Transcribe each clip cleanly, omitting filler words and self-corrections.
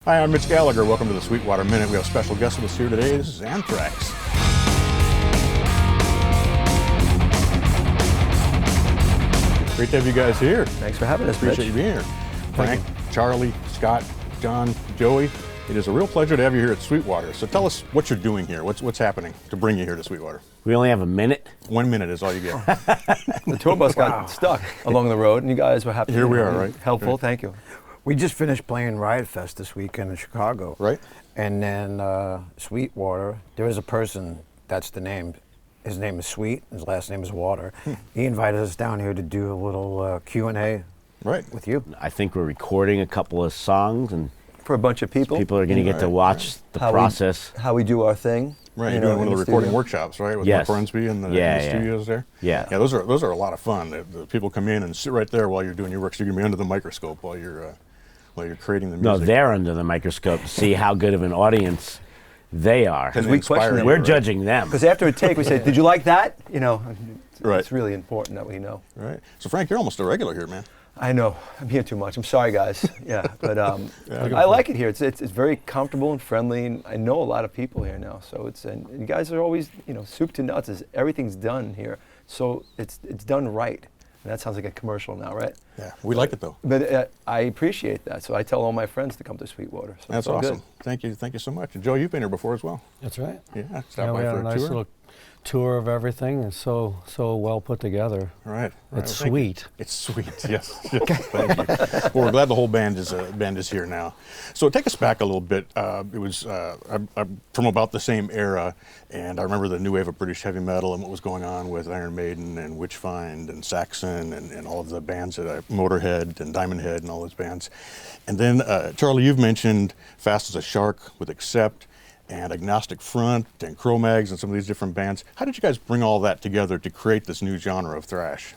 Hi, I'm Mitch Gallagher. Welcome to the Sweetwater Minute. We have a special guest with us here today. This is Anthrax. Great to have you guys here. Thanks for having us, Appreciate you being here. Frank, Charlie, Scott, John, Joey. It is a real pleasure to have you here at Sweetwater. So tell us what you're doing here. What's happening to bring you here to Sweetwater? We only have a minute. 1 minute is all you get. The tour bus got stuck along the road, and you guys were happy. Here we are, right? Helpful, thank you. We just finished playing Riot Fest this weekend in Chicago. Right. And then Sweetwater, there is a person, that's the name. His name is Sweet, his last name is Water. He invited us down here to do a little Q&A with you. I think we're recording a couple of songs, and For a bunch of people. people are going to get to watch the process. How we do our thing. Right, you're doing one of the recording workshops, right, with Mark Brunsby and the studios there? Yeah. Yeah, those are a lot of fun. The people come in and sit right there while you're doing your work, so you're going to be under the microscope while you're creating the music. No, they're under the microscope to see how good of an audience they are. Because we question them. We're judging them. Because after a take, we say, did you like that? You know, Right. It's really important that we know. Right. So, Frank, you're almost a regular here, man. I know, I'm here too much. I'm sorry, guys. Yeah, but I like it here. It's very comfortable and friendly, and I know a lot of people here now. So and you guys are always, soup to nuts. Everything's done here, so it's done right. And that sounds like a commercial now, right? Yeah, we like it though. But I appreciate that, so I tell all my friends to come to Sweetwater. So That's awesome. Good. Thank you so much. And Joe, you've been here before as well. That's right. Yeah, stop by we had for a nice tour. little tour of everything, and so well put together. Right. It's sweet. It's sweet. Yes. Thank you. Well, we're glad the whole band is here now. So take us back a little bit. It was I'm from about the same era, and I remember the new wave of British heavy metal and what was going on with Iron Maiden and Witchfind and Saxon and all of the bands that Motorhead and Diamond Head and all those bands. And then Charlie, you've mentioned Fast as a Shark with Accept, and Agnostic Front and Cro-Mags and some of these different bands. How did you guys bring all that together to create this new genre of thrash?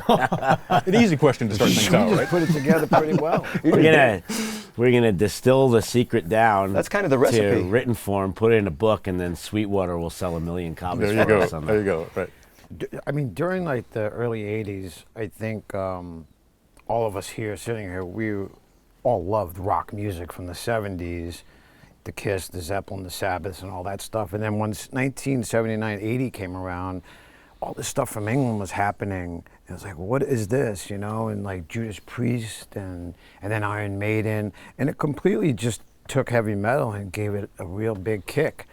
An easy question to start things out, right? Put it together pretty well. We're gonna distill the secret down. That's kind of the recipe. To written form, put it in a book, and then Sweetwater will sell 1 million copies. There you go. On There you go. Right. I mean, during like the early 80s, I think all of us here sitting here, we all loved rock music from the 70s. The Kiss, the Zeppelin, the Sabbaths, and all that stuff. And then once 1979, 80 came around, all this stuff from England was happening. And it was like, what is this, And like Judas Priest and then Iron Maiden. And it completely just took heavy metal and gave it a real big kick.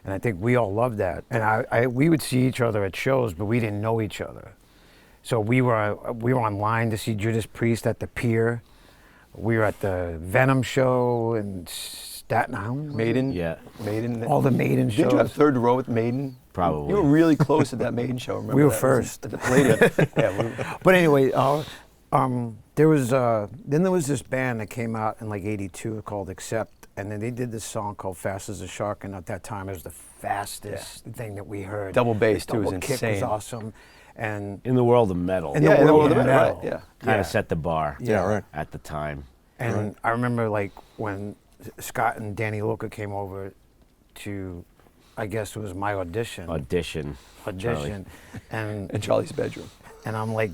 And I think we all loved that. And we would see each other at shows, but we didn't know each other. So we were online to see Judas Priest at the Pier. We were at the Venom show and Staten Island? Maiden? Yeah. Maiden. All the Maiden shows. Did you have third row with Maiden? Probably. You were really close at that Maiden show, remember? We were that? first. At the Palladium. But anyway, there was this band that came out in like 82 called Accept, and then they did this song called Fast as a Shark, and at that time it was the fastest thing that we heard. Double bass too was Double kick insane. was awesome. And in the world of metal. In the world of metal. Right, yeah. Kind of set the bar. Yeah, right. At the time. And I remember like when Scott and Danny Luca came over to, I guess it was my audition. Charlie. And In Charlie's bedroom. And I'm like,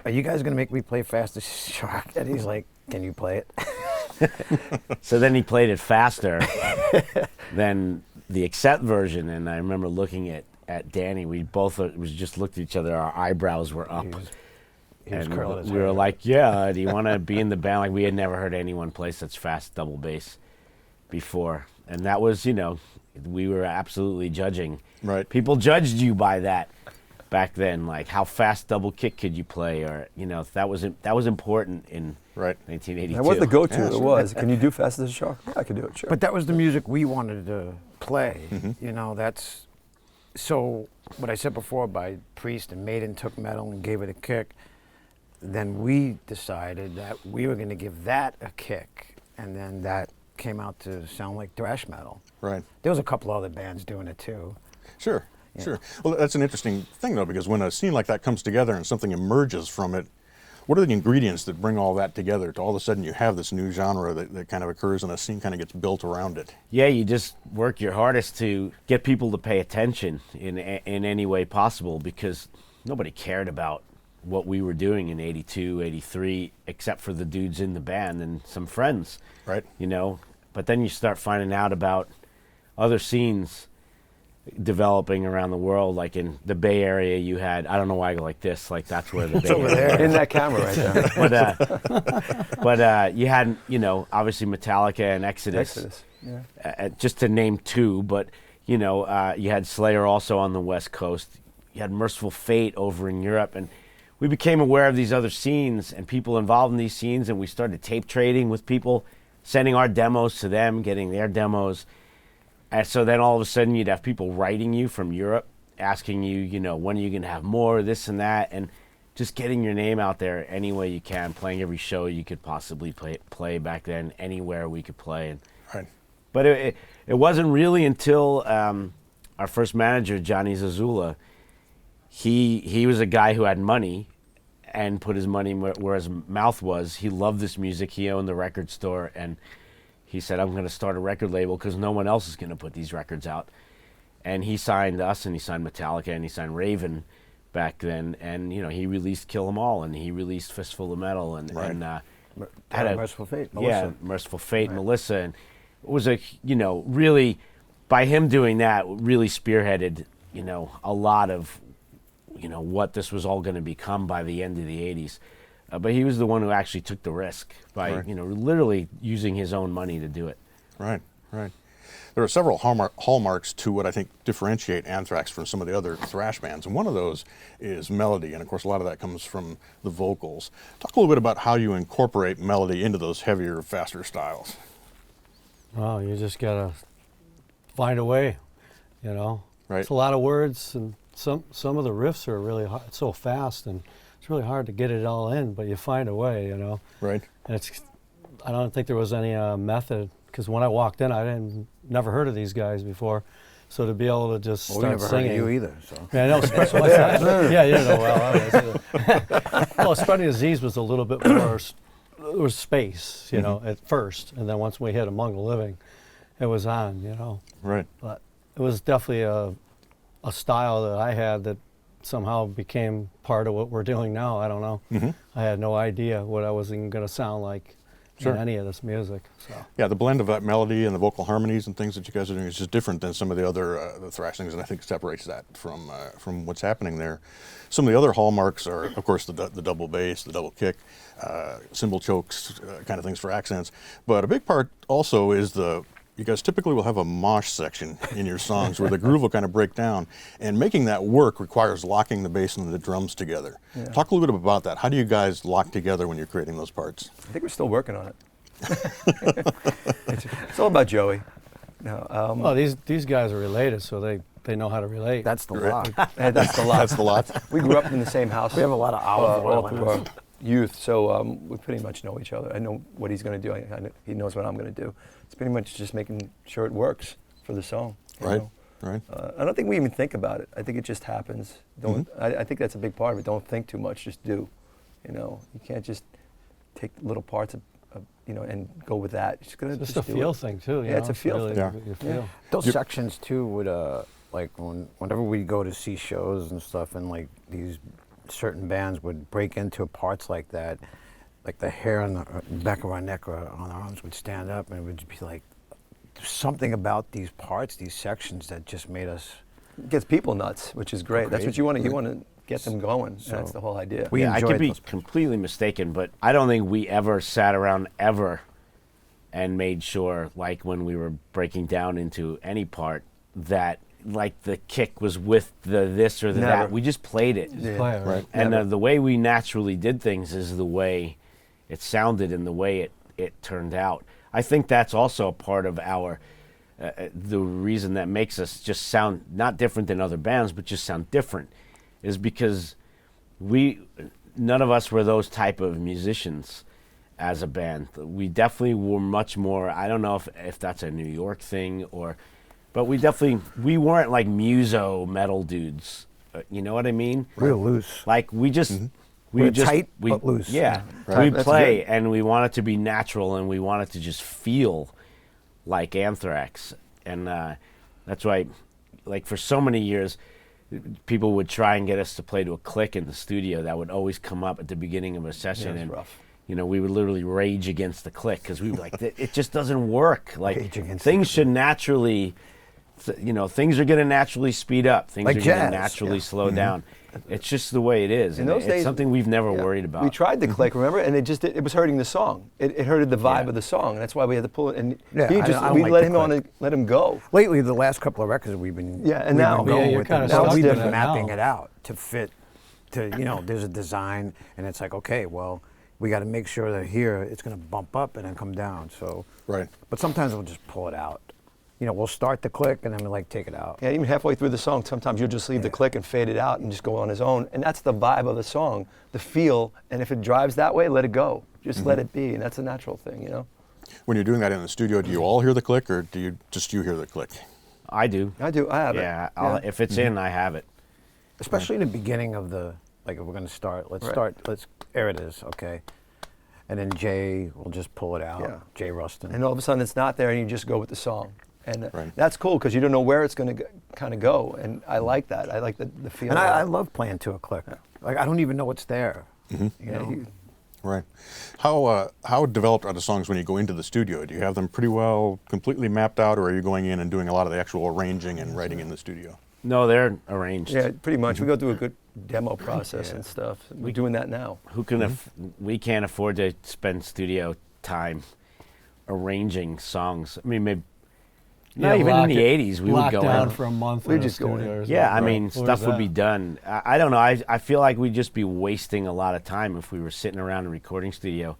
are you guys gonna make me play Fast as a Shark? And he's like, can you play it? So then he played it faster than the Accept version, and I remember looking at Danny. We both just looked at each other. Our eyebrows were up. He was and curling his we were hair. like, yeah, do you want to be in the band? Like, we had never heard anyone play such fast double bass before. And that was, we were absolutely judging. Right. People judged you by that back then, like how fast double kick could you play, or that was important in 1982. That was the go-to. Yeah, it sure. was. Can you do Fast as a Shark? Yeah, I could do it. Sure. But that was the music we wanted to play. That's so what I said before by Priest and Maiden took metal and gave it a kick. Then we decided that we were going to give that a kick, and then that came out to sound like thrash metal. Right. There was a couple other bands doing it too. Sure. Sure. Well, that's an interesting thing, though, because when a scene like that comes together and something emerges from it, what are the ingredients that bring all that together to all of a sudden you have this new genre that kind of occurs and a scene kind of gets built around it? Yeah, you just work your hardest to get people to pay attention in any way possible, because nobody cared about what we were doing in 82, 83, except for the dudes in the band and some friends. Right. You know, but then you start finding out about other scenes developing around the world. Like in the Bay Area, you had, I don't know why I go like this, like that's where the Bay Area In that camera right there. but you had, you know, obviously Metallica and Exodus. Yeah. Just to name two, but you know, you had Slayer also on the West Coast. You had Merciful Fate over in Europe, and we became aware of these other scenes and people involved in these scenes, and we started tape trading with people, sending our demos to them, getting their demos. And so then all of a sudden you'd have people writing you from Europe, asking you, you know, when are you going to have more, this and that, and just getting your name out there any way you can, playing every show you could possibly play back then, anywhere we could play. And, Right. but it wasn't really until our first manager, Johnny Zazula, he was a guy who had money and put his money where his mouth was. He loved this music. He owned the record store, and he said, I'm going to start a record label because no one else is going to put these records out. And he signed us, and he signed Metallica, and he signed Raven back then. And, you know, he released Kill 'Em All, and he released Fistful of Metal, and, Right. and Had a Merciful Fate, Melissa. Yeah, Merciful Fate, Melissa. And it was a, you know, really, by him doing that, really spearheaded, you know, a lot of, you know, what this was all going to become by the end of the 80s. But he was the one who actually took the risk by, Right. you know, literally using his own money to do it. Right, right. There are several hallmarks to what I think differentiate Anthrax from some of the other thrash bands, and one of those is melody, and of course a lot of that comes from the vocals. Talk a little bit about how you incorporate melody into those heavier, faster styles. Well, you just gotta find a way, you know. Right. It's a lot of words, and some of the riffs are really hard, it's so fast, and it's really hard to get it all in. But you find a way, you know. Right. And I don't think there was any method, because when I walked in, I never heard of these guys before. So to be able to just Well, we start never singing. heard of you either, so. Yeah, I know. Yeah, you know well. Well, Spreading Disease was a little bit more. There was space, you know, at first, and then once we hit Among the Living, it was on, you know. Right. But it was definitely a style that I had that somehow became part of what we're doing now. I don't know. I had no idea what I was even going to sound like in any of this music. So. Yeah, the blend of that melody and the vocal harmonies and things that you guys are doing is just different than some of the other the thrash things, and I think separates that from what's happening there. Some of the other hallmarks are, of course, the double bass, the double kick, cymbal chokes, kind of things for accents. But a big part also is you guys typically will have a mosh section in your songs where the groove will kind of break down, and making that work requires locking the bass and the drums together. Yeah. Talk a little bit about that. How do you guys lock together when you're creating those parts? I think we're still working on it. It's all about Joey. No, Well, these guys are related, so they know how to relate. That's the lot. that's the lot. That's the lot. We grew up in the same house. We have a lot of olive oil all in through us. our youth, so we pretty much know each other. I know what he's going to do. He knows what I'm going to do. It's pretty much just making sure it works for the song. you Right. know? Right. I don't think we even think about it. I think it just happens. I think that's a big part of it. Don't think too much. Just do. You know, you can't just take little parts of you know, and go with that. You're just gonna It's just just a do feel it. thing too. Yeah, it's a feel really, thing. you Yeah. feel. Those Yep. sections too would like whenever we go to see shows and stuff, and like these certain bands would break into parts like that, like the hair on the back of our neck or on our arms would stand up, and it would be like something about these parts, these sections that just made us. It gets people nuts, which is great. That's what Crazy. you want to. You want to get them going. So- That's the whole idea. We I could enjoyed be those parts. completely mistaken, but I don't think we ever sat around ever and made sure, like when we were breaking down into any part, that like the kick was with the this or the Never. that. We just played it. Yeah. Play it, Right. And Never. the way we naturally did things is the way it sounded and the way it turned out. I think that's also a part of our the reason that makes us just sound not different than other bands, but just sound different, is because none of us were those type of musicians as a band. We definitely were much more. I don't know if that's a New York thing but we weren't like muso metal dudes. You know what I mean? Real loose. Like we just We're tight, but loose. Yeah, Right. we That's play good. and we want it to be natural and we want it to just feel like Anthrax, and that's why, like for so many years, people would try and get us to play to a click in the studio that would always come up at the beginning of a session, and rough. you know, we would literally rage against the click because we were like, it just doesn't work. Like Rage against things the should naturally, you know, things are going to naturally speed up. Things Like are going to jazz, naturally yeah. slow down. It's just the way it is. In And those it's days, something we've never worried about. We tried the click, remember, and it was hurting the song. It hurted the vibe Yeah. of the song. And that's why we had to pull it. And Yeah, he I just don't we like let the him on click. and let him go. Lately, the last couple of records we've been And now- we've been going Yeah, you're with kinda it. Now stuck we've with been it mapping now. it out to fit. To there's a design, and it's like, okay, well, we got to make sure that here it's going to bump up and then come down. So, Right. but sometimes we'll just pull it out. You know, we'll start the click and then we like take it out. Yeah, even halfway through the song, sometimes you'll just leave the click and fade it out and just go on his own. And that's the vibe of the song, the feel. And if it drives that way, let it go. Just let it be. And that's a natural thing, you know? When you're doing that in the studio, do you all hear the click, or do you hear the click? I do. I do. I have Yeah, it. if it's in, I have it. Especially in the beginning of the, like if we're going to start, here it is, okay. And then Jay will just pull it out, Yeah. Jay Rustin. And all of a sudden it's not there and you just go with the song. And Right. that's cool because you don't know where it's going to kind of go. And I like that. I like the feeling. And of I it. love playing to a click. Like I don't even know what's there. You Yeah, know? Right. How developed are the songs when you go into the studio? Do you have them pretty well completely mapped out, or are you going in and doing a lot of the actual arranging and writing in the studio? No, they're arranged. Yeah, pretty much. We go through a good demo process and stuff. We're doing that now. Who can we can't afford to spend studio time arranging songs. I mean, maybe not even in the 80s we would lock go down in. for a month. We'd in a just go in. studio or Yeah, I something. mean, What stuff was would be that? done. I don't know. I feel like we'd just be wasting a lot of time if we were sitting around a recording studio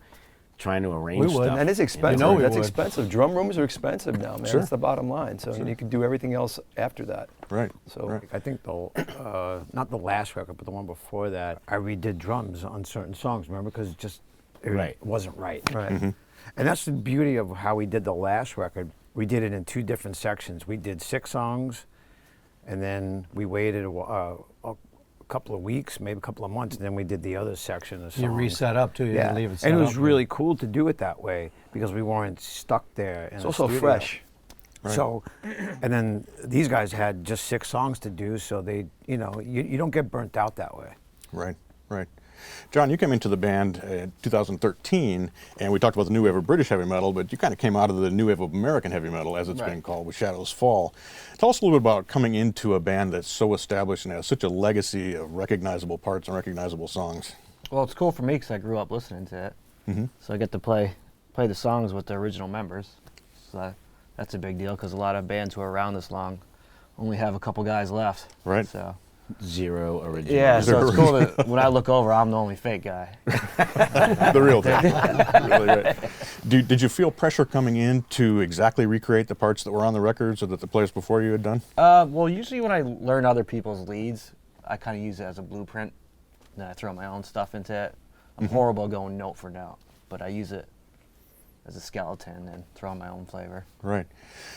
trying to arrange We would. stuff. And it's expensive. know we That's would. expensive. Drum rooms are expensive now, man. Sure. That's the bottom line. So you can do everything else after that. Right. So Right. I think not the last record, but the one before that, I redid drums on certain songs. Remember, because it Right. wasn't right. right. And that's the beauty of how we did the last record. We did it in two different sections. We did 6 songs, and then we waited a couple of weeks, maybe a couple of months, and then we did the other section of songs. You reset up too. You Yeah, didn't leave it set and it was up. really cool to do it that way because we weren't stuck there. In It's a also studio. fresh. Right. So, and then these guys had just 6 songs to do, so they, you don't get burnt out that way. Right, right. John, you came into the band in 2013, and we talked about the new wave of British heavy metal, but you kind of came out of the new wave of American heavy metal, as it's been called, with Shadows Fall. Tell us a little bit about coming into a band that's so established and has such a legacy of recognizable parts and recognizable songs. Well, it's cool for me because I grew up listening to it, so I get to play the songs with the original members. So that's a big deal because a lot of bands who are around this long only have a couple guys left. Right. So. 0 original. Yeah, so it's cool that when I look over, I'm the only fake guy. The real thing. Really right. Did you feel pressure coming in to exactly recreate the parts that were on the records or that the players before you had done? Well, usually when I learn other people's leads, I kind of use it as a blueprint. Then I throw my own stuff into it. I'm horrible going note for note, but I use it as a skeleton and throw in my own flavor. Right.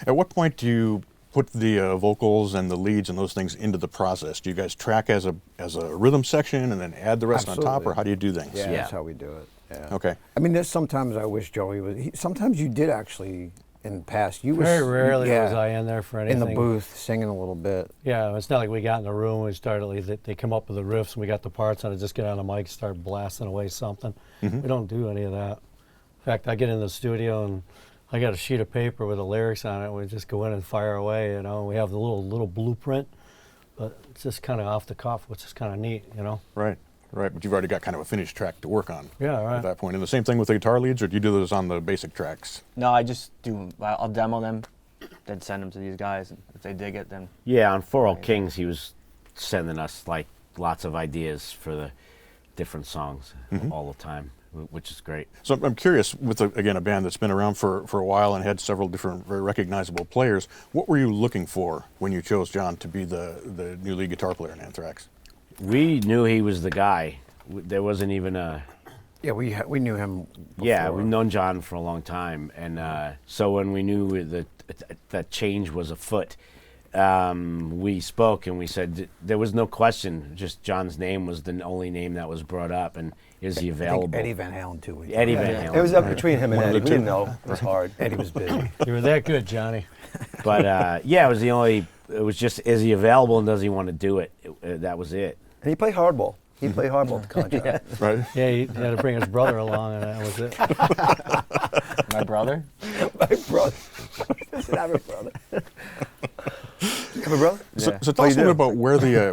At what point do you put the vocals and the leads and those things into the process? Do you guys track as a rhythm section and then add the rest on top, Absolutely. or how do you do things? Yeah, Yeah. that's how we do it. Yeah. Okay. I mean, there's sometimes I wish Joey was. Sometimes you did actually in the past. You Very was, rarely yeah, was I in there for in anything. the booth singing a little bit. Yeah, it's not like we got in the room, we started, like, they come up with the riffs, and we got the parts, and I just get on the mic and start blasting away something. We don't do any of that. In fact, I get in the studio, and I got a sheet of paper with the lyrics on it, and we just go in and fire away, We have the little blueprint, but it's just kind of off the cuff, which is kind of neat, Right. Right. But you've already got kind of a finished track to work on Yeah, right. at that point. And the same thing with the guitar leads, or do you do those on the basic tracks? No, I'll demo them, then send them to these guys, and if they dig it, then Yeah, on For All Kings, he was sending us like lots of ideas for the different songs all the time, which is great. So I'm curious, with again a band that's been around for a while and had several different very recognizable players, what were you looking for when you chose John to be the new lead guitar player in Anthrax? We knew he was the guy. There wasn't even a... Yeah, we knew him. Yeah, before. we've known John for a long time, and so when we knew that change was afoot, we spoke and we said there was no question. Just John's name was the only name that was brought up, and is he I think available? Eddie Van Halen too. Eddie Van Halen. It was up between him and One of Eddie. the We two. didn't know. It was hard. Eddie was busy. You were that good, Johnny. But yeah, it was the only. It was just, is he available and does he want to do it? that was it. And he played hardball. He played hardball at the contract. Right? Yeah, he had to bring his brother along, and that was it. My brother? My brother. Does it have a brother? You have a brother? So, Yeah. so tell us a you little do? bit about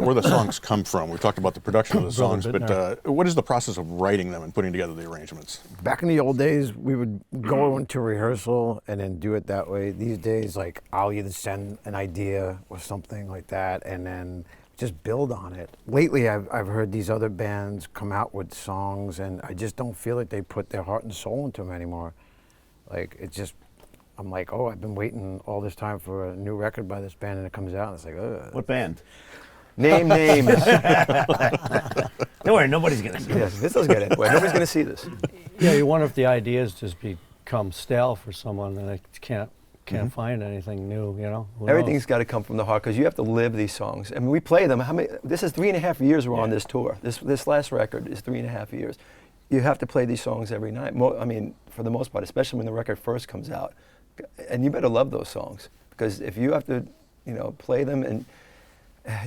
where the songs come from. We've talked about the production of the Brother songs, but Bittner. what is the process of writing them and putting together the arrangements? Back in the old days, we would go into rehearsal and then do it that way. These days, like, I'll either send an idea or something like that and then just build on it. Lately, I've heard these other bands come out with songs, and I just don't feel like they put their heart and soul into them anymore. Like, it's just, I'm like, oh, I've been waiting all this time for a new record by this band, and it comes out, and it's like, ugh. What band? Name names. Don't worry, nobody's gonna see Yes, this doesn't get it. Well, nobody's going to see this. Yeah, you wonder if the ideas just become stale for someone, and they can't find anything new. You know, Who Everything's knows? got to come from the heart because you have to live these songs. I mean, we play them. How many? This is 3.5 years we're on this tour. This last record is 3.5 years. You have to play these songs every night. I mean, for the most part, especially when the record first comes out, and you better love those songs because if you have to, play them and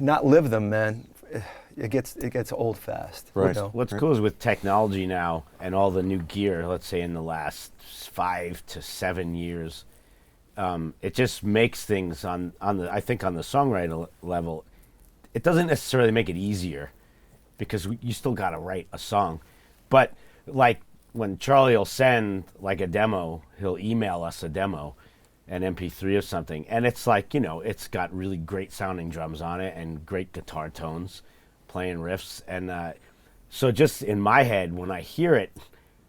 not live them, man, it gets old fast. Right. What's cool is with technology now and all the new gear, let's say in the last 5 to 7 years, it just makes things I think on the songwriter level, it doesn't necessarily make it easier because you still got to write a song. But like when Charlie will send like a demo, he'll email us a demo, an MP3 or something, and it's like, it's got really great sounding drums on it and great guitar tones, playing riffs, and so just in my head when I hear it,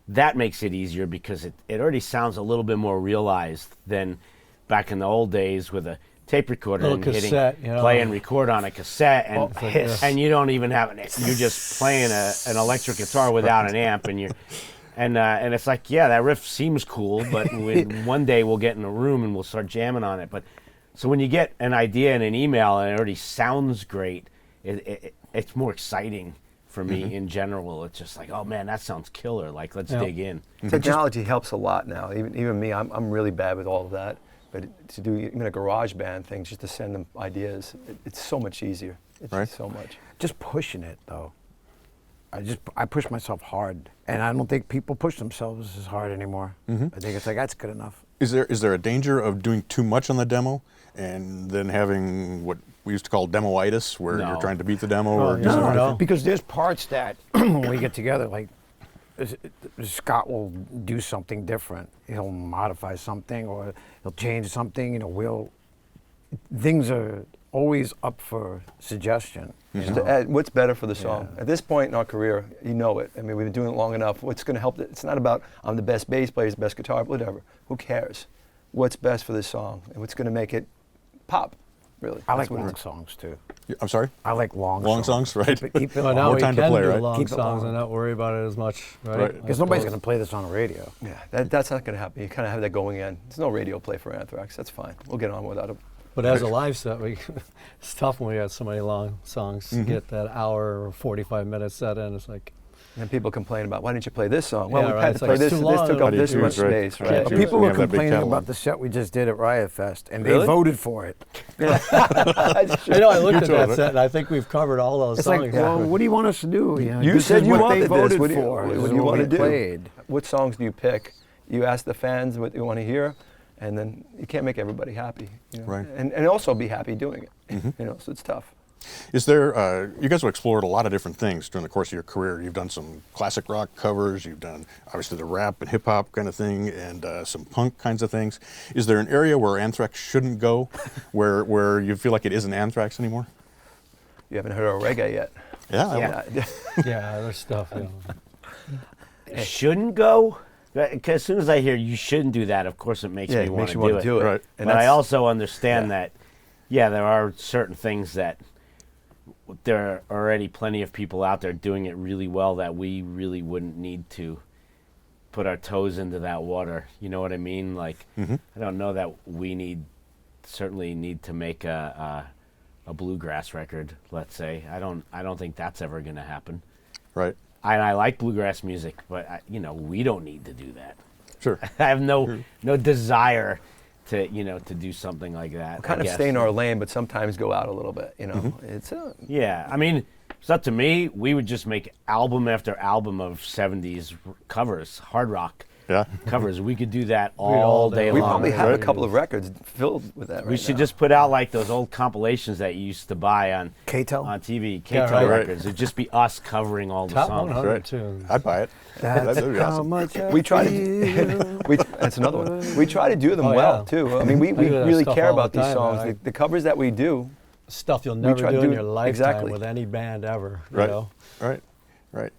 that makes it easier because it already sounds a little bit more realized than back in the old days with a tape recorder Little and cassette, hitting play and record on a cassette and Well, yeah. and you don't even have you're just playing an electric guitar without an amp and you're and it's like, yeah, that riff seems cool, but one day we'll get in a room and we'll start jamming on it. But so when you get an idea in an email and it already sounds great, it's more exciting for me in general. It's just like, oh man, that sounds killer. Like, let's dig in. Technology helps a lot now. Even me, I'm really bad with all of that. But to do even a garage band thing, just to send them ideas, it's so much easier. It's Right. just so much. Just pushing it, though. I push myself hard, and I don't think people push themselves as hard anymore. I think it's like, that's good enough. Is there a danger of doing too much on the demo and then having what we used to call demoitis, where No. you're trying to beat the demo? Or yeah. just No. Because there's parts that when we get together, like Scott will do something different. He'll modify something or he'll change something. Things are always up for suggestion. Just to add, what's better for the song? At this point in our career, you know it. I mean, we've been doing it long enough. What's going to help? It's not about I'm the best bass player, the best guitar, whatever. Who cares? What's best for this song and what's going to make it pop? Really, I That's like what long it is. songs too. I'm sorry? I like long Songs, right? Keep it But long. now More we time to can play, do right? long Keep it songs long. and not worry about it as much, right? Right. I Because nobody's suppose. going to play this on the radio. Yeah, that's not going to happen. You kind of have that going in. There's no radio play for Anthrax. That's fine. We'll get on without it. But as a live set, it's tough when we got so many long songs to get that hour or 45 minute set in. It's like, And people complain about, why didn't you play this song? Well, Yeah, we right. had It's to like, play it's this. too This long. took How up do you this choose, much right? space, Can't right? choose. People We were have that big complaining catalog. about the set we just did at Riot Fest, and Really? they voted for it. I know I looked at told that it. set and I think we've covered all those It's songs. like, well, what do you want us to do? You this said is you what wanted they this. voted What do you, for. what This do is you what want we to do? played. What songs do you pick? You ask the fans what they want to hear, and then you can't make everybody happy. Right. And also be happy doing it. So it's tough. Is there, you guys have explored a lot of different things during the course of your career. You've done some classic rock covers, you've done obviously the rap and hip hop kind of thing, and some punk kinds of things. Is there an area where Anthrax shouldn't go, where you feel like it isn't Anthrax anymore? You haven't heard of reggae yet. Yeah. Yeah, there's stuff. Shouldn't go? 'Cause as soon as I hear you shouldn't do that, of course it makes me want to do it. Right. And But I that's- also understand that, there are certain things that there are already plenty of people out there doing it really well that we really wouldn't need to put our toes into that water. You know what I mean? Like, I don't know that we certainly need to make a bluegrass record, let's say. I don't think that's ever going to happen. Right. I like bluegrass music, but we don't need to do that. Sure. I have no desire to do something like that. Kind I of guess. stay in our lane, but sometimes go out a little bit. You know, Mm-hmm. it's Yeah, I mean, it's up to me. We would just make album after album of '70s covers, hard rock Yeah. covers. We could do that all all day day we long. probably have a Right. couple of records filled with that. We right should now. just put out like those old compilations that you used to buy on K-Tel? on TV, Yeah, K-Tel right. records. It'd just be us covering all the Top songs. 100 Right. too. I'd buy it. That'd be awesome. much I We try to. feel. That's another one. We try to do them Oh, well yeah. too. I mean, we I do that really stuff care all the about these time, songs. man. The covers that we do. Stuff you'll never try to do do in your lifetime exactly. with any band ever. You Right. know? Right. Right.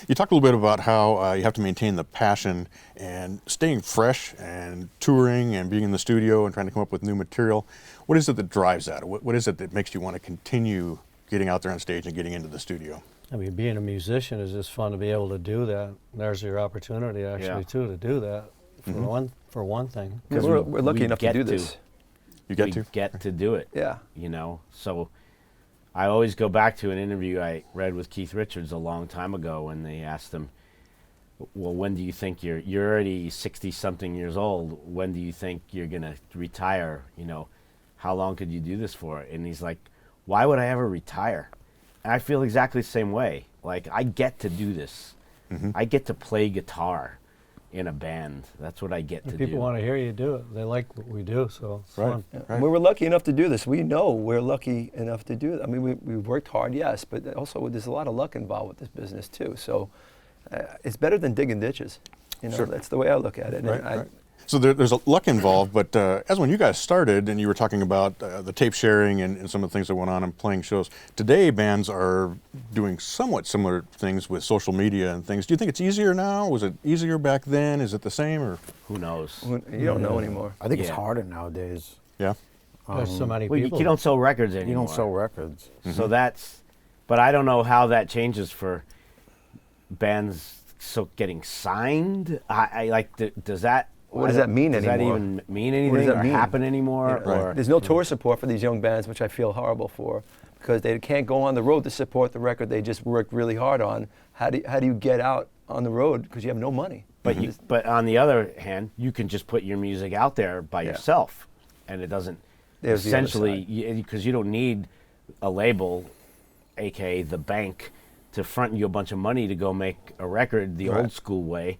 You talked a little bit about how you have to maintain the passion and staying fresh and touring and being in the studio and trying to come up with new material. What is it that drives that? What is it that makes you want to continue getting out there on stage and getting into the studio? I mean, being a musician is just fun to be able to do that. There's your opportunity actually Yeah. too to do that. For one thing. Because We're lucky we enough to get do this. You get we to? get to do it. Yeah. So I always go back to an interview I read with Keith Richards a long time ago when they asked him, well, when do you think you're already 60 something years old, when do you think you're going to retire? How long could you do this for? And he's like, why would I ever retire? And I feel exactly the same way. Like, I get to do this. I get to play guitar in a band. That's what I get to do. People want to hear you do it. They like what we do, so it's Right. fun. Yeah. Right. We were lucky enough to do this. We know we're lucky enough to do it. I mean, we've worked hard, yes, but also there's a lot of luck involved with this business too. So it's better than digging ditches. Sure. That's the way I look at it. Right, And right. So there's a luck involved, but as when you guys started and you were talking about the tape sharing and some of the things that went on and playing shows, today bands are doing somewhat similar things with social media and things. Do you think it's easier now? Was it easier back then? Is it the same? Or Who knows? You don't know anymore. I think it's Yeah. harder nowadays. yeah, There's so many Well, you people. don't sell records anymore. You don't sell records. So but I don't know how that changes for bands getting signed. I like, does that, What does that mean does anymore? that even mean What anything does that or mean? happen anymore? You know, Or There's no tour support for these young bands, which I feel horrible for, because they can't go on the road to support the record they just worked really hard on. How do you get out on the road because you have no money? But on the other hand, you can just put your music out there by Yeah. yourself, and it doesn't There's the other essentially because you don't need a label, aka the bank, to front you a bunch of money to go make a record the Right. old school way.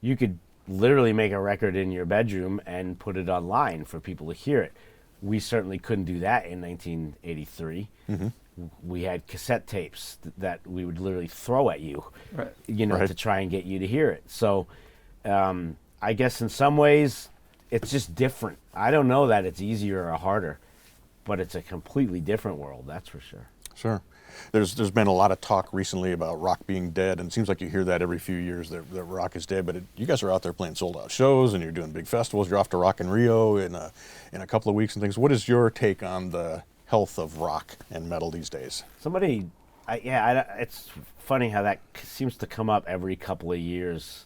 You could literally make a record in your bedroom and put it online for people to hear it. We certainly couldn't do that in 1983. We had cassette tapes that we would literally throw at you, Right. Right. to try and get you to hear it. So I guess in some ways it's just different. I don't know that it's easier or harder, but it's a completely different world, that's for sure. sure. There's been a lot of talk recently about rock being dead, and it seems like you hear that every few years that rock is dead. But you guys are out there playing sold out shows, and you're doing big festivals. You're off to Rock in Rio in a couple of weeks and things. What is your take on the health of rock and metal these days? It's funny how that seems to come up every couple of years.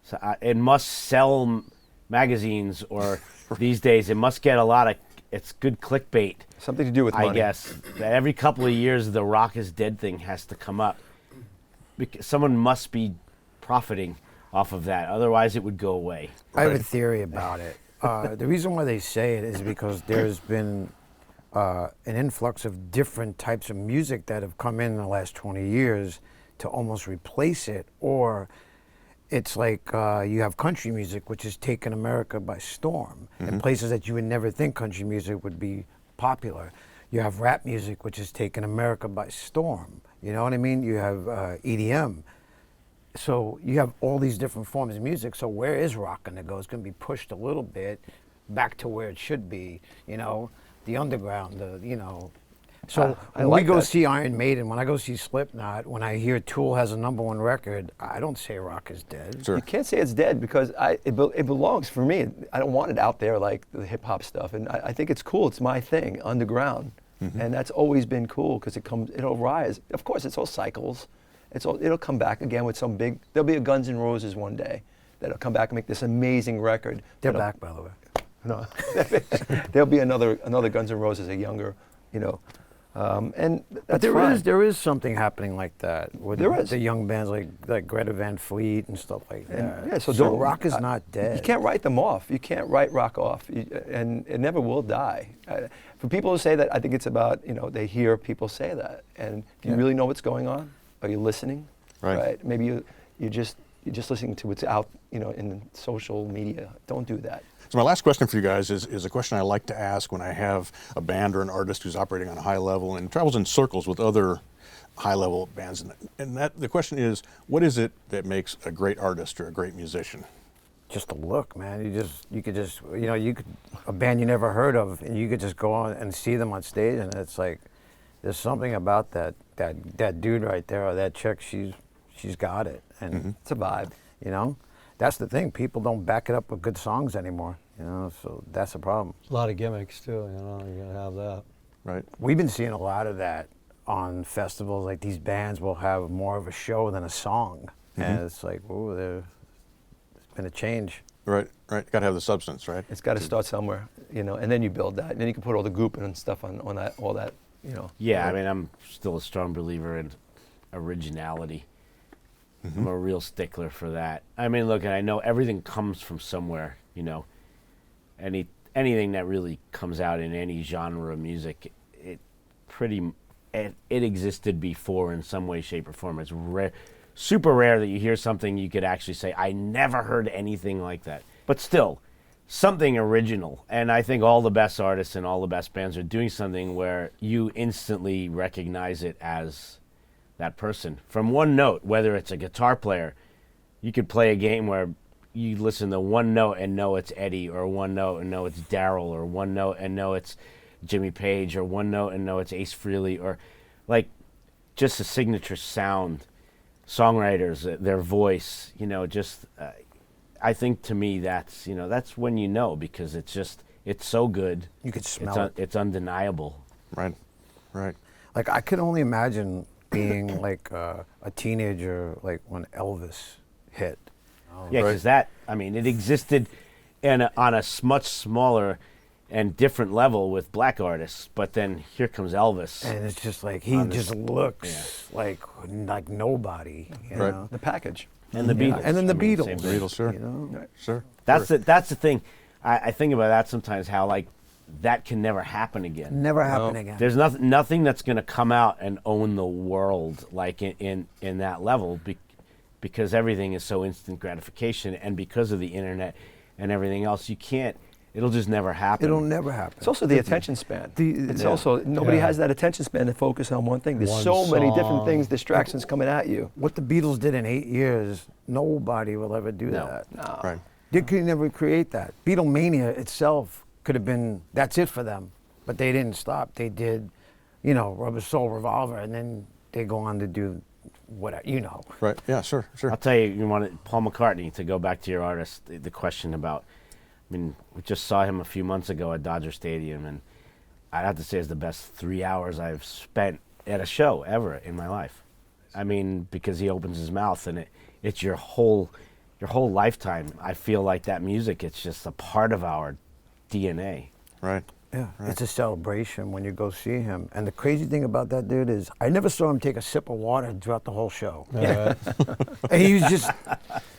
So it must sell magazines, or these days it must get a lot of. It's good clickbait. Something to do with money. I guess that every couple of years the rock is dead thing has to come up. Because someone must be profiting off of that. Otherwise, it would go away. I have a theory about it. The reason why they say it is because there's been an influx of different types of music that have come in the last 20 years to almost replace it. Or it's like you have country music, which has taken America by storm. In places that you would never think country music would be popular. You have rap music, which has taken America by storm. You know what I mean? You have EDM. So you have all these different forms of music. So where is rock going to go? It's going to be pushed a little bit back to where it should be. The underground. So I when like we go that. see Iron Maiden, when I go see Slipknot, when I hear Tool has a #1 record, I don't say rock is dead. Sure. You can't say it's dead because it belongs for me. I don't want it out there like the hip hop stuff, and I think it's cool. It's my thing, underground, and that's always been cool because it'll rise. Of course, it's all cycles. It'll come back again with some big. There'll be a Guns N' Roses one day that'll come back and make this amazing record. They're that'll- back, by the way. No, there'll be another Guns N' Roses, a younger, And But that's there fine. there is something happening like that with There is. the young bands like Greta Van Fleet and stuff like that. And, yeah, so don't rock is not dead. You can't write them off. You can't write rock off, and it never will die. For people who say that, I think it's about they hear people say that, and do you really know what's going on? Are you listening? Right. Maybe you're just listening to what's out in social media. Don't do that. So my last question for you guys is a question I like to ask when I have a band or an artist who's operating on a high level and travels in circles with other high-level bands. And the question is, what is it that makes a great artist or a great musician? Just a look, man. You could just a band you never heard of, and you could just go on and see them on stage, and it's like there's something about that dude right there or that chick. She's got it, and It's a vibe. That's the thing. People don't back it up with good songs anymore. So that's a problem. A lot of gimmicks too. You gotta have that. Right. We've been seeing a lot of that on festivals. Like these bands will have more of a show than a song, and it's like, oh, there's been a change. Right. Got to have the substance, right? It's got to start somewhere, and then you build that, and then you can put all the goop and stuff on that, all that, Yeah, I mean, I'm still a strong believer in originality. I'm a real stickler for that. I mean, look, and I know everything comes from somewhere, anything that really comes out in any genre of music, it existed before in some way, shape, or form. It's rare, super rare that you hear something you could actually say, I never heard anything like that. But still, something original. And I think all the best artists and all the best bands are doing something where you instantly recognize it as that person from one note. Whether it's a guitar player, you could play a game where you listen to one note and know it's Eddie, or one note and know it's Daryl, or one note and know it's Jimmy Page, or one note and know it's Ace Frehley, or like just a signature sound. Songwriters, their voice, I think to me that's when because it's so good. You could smell it. It's undeniable. Right. Like I could only imagine being like a teenager, like when Elvis hit. Yeah, because it existed on a much smaller and different level with black artists, but then here comes Elvis. And it's just like he just looks like nobody. You Right. know? the package. And the Beatles. And then the same Beatles. thing. Beatles, sure. You know? Sure. That's the thing. I think about that sometimes, how like that can never happen again. Never happen again. There's nothing that's going to come out and own the world like in that level because everything is so instant gratification, and because of the internet and everything else, it'll just never happen. It'll never happen. It's also the attention span. It's Yeah. also, nobody has that attention span to focus on one thing. There's One so many different song. things, distractions coming at you. What the Beatles did in 8 years, nobody will ever do No. that. No. Right. They could never create that. Beatlemania itself could have been, that's it for them. But they didn't stop. They did, Rubber Soul Revolver, and then they go on to do whatever, Right. Yeah, sure. I'll tell you, Paul McCartney, to go back to your artist, the question about, we just saw him a few months ago at Dodger Stadium, and I'd have to say it's the best 3 hours I've spent at a show ever in my life. Because he opens his mouth and it's your whole lifetime. I feel like that music, it's just a part of our DNA. Right. Yeah, it's a celebration when you go see him. And the crazy thing about that dude is I never saw him take a sip of water throughout the whole show. Yeah. And he was just,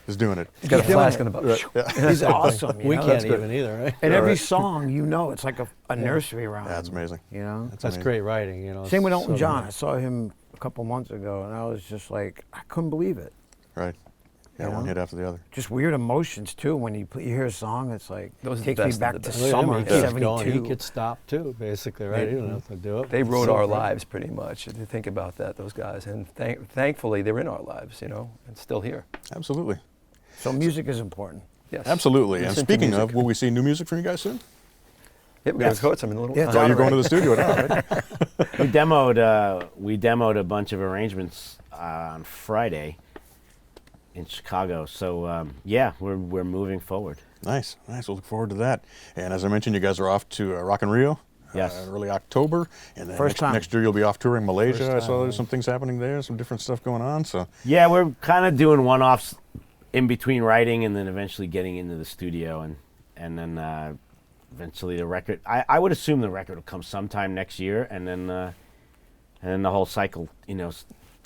He's doing it. He's got a doing flask it. in the boat. he's awesome. We know? can't even either, right? And every song, it's like a nursery rhyme. That's amazing. That's amazing. great writing, Same with it's Elton so John. I nice. saw him a couple months ago, and I was just like, I couldn't believe it. Right. Yeah, You one know? hit after the other. Just weird emotions too. When you hear a song, it's like Those are the takes me best of back the to best. Look at him, summer he keeps going. '72. He could stop too, basically, right? He didn't have to do it. They It's wrote so our great. lives pretty much. If you think about that, those guys. And thankfully, they're in our lives, and still here. Absolutely. So music is important. Yes. Absolutely. And Listen to speaking of, music. will we see new music from you guys soon? Yeah, we're going to record some in a little Yeah, time. it's Oh, on you're going to right. the studio now, right? We demoed a bunch of arrangements on Friday in Chicago. So we're moving forward. Nice. We'll look forward to that. And as I mentioned, you guys are off to Rock in Rio. Yes. Early October. And then First time. next year you'll be off touring Malaysia. First I saw time, there's some things happening there, some different stuff going on. So Yeah, we're kind of doing one-offs in between writing and then eventually getting into the studio and then eventually the record. I would assume the record will come sometime next year, and then and then the whole cycle,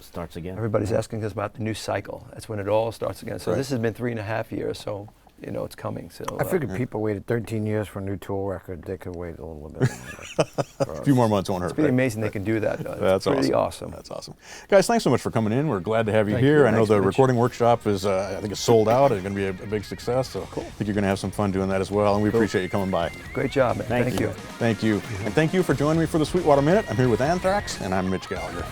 starts again. Everybody's asking us about the new cycle. That's when it all starts again. So Right. this has been 3.5 years, so it's coming. So I figured people waited 13 years for a new tour record. They could wait a little bit longer. A few more months won't hurt. it's pretty right? amazing they can do that. Though. That's It's pretty awesome. That's awesome. Guys, thanks so much for coming in. We're glad to have you Thank here. you. I know Thanks, the Mitch. recording workshop is, I think it's sold out. It's going to be a big success. So I think you're going to have some fun doing that as well. And we appreciate you coming by. Great job, man. Thank Thank you. you. Thank you. And thank you for joining me for the Sweetwater Minute. I'm here with Anthrax, and I'm Mitch Gallagher.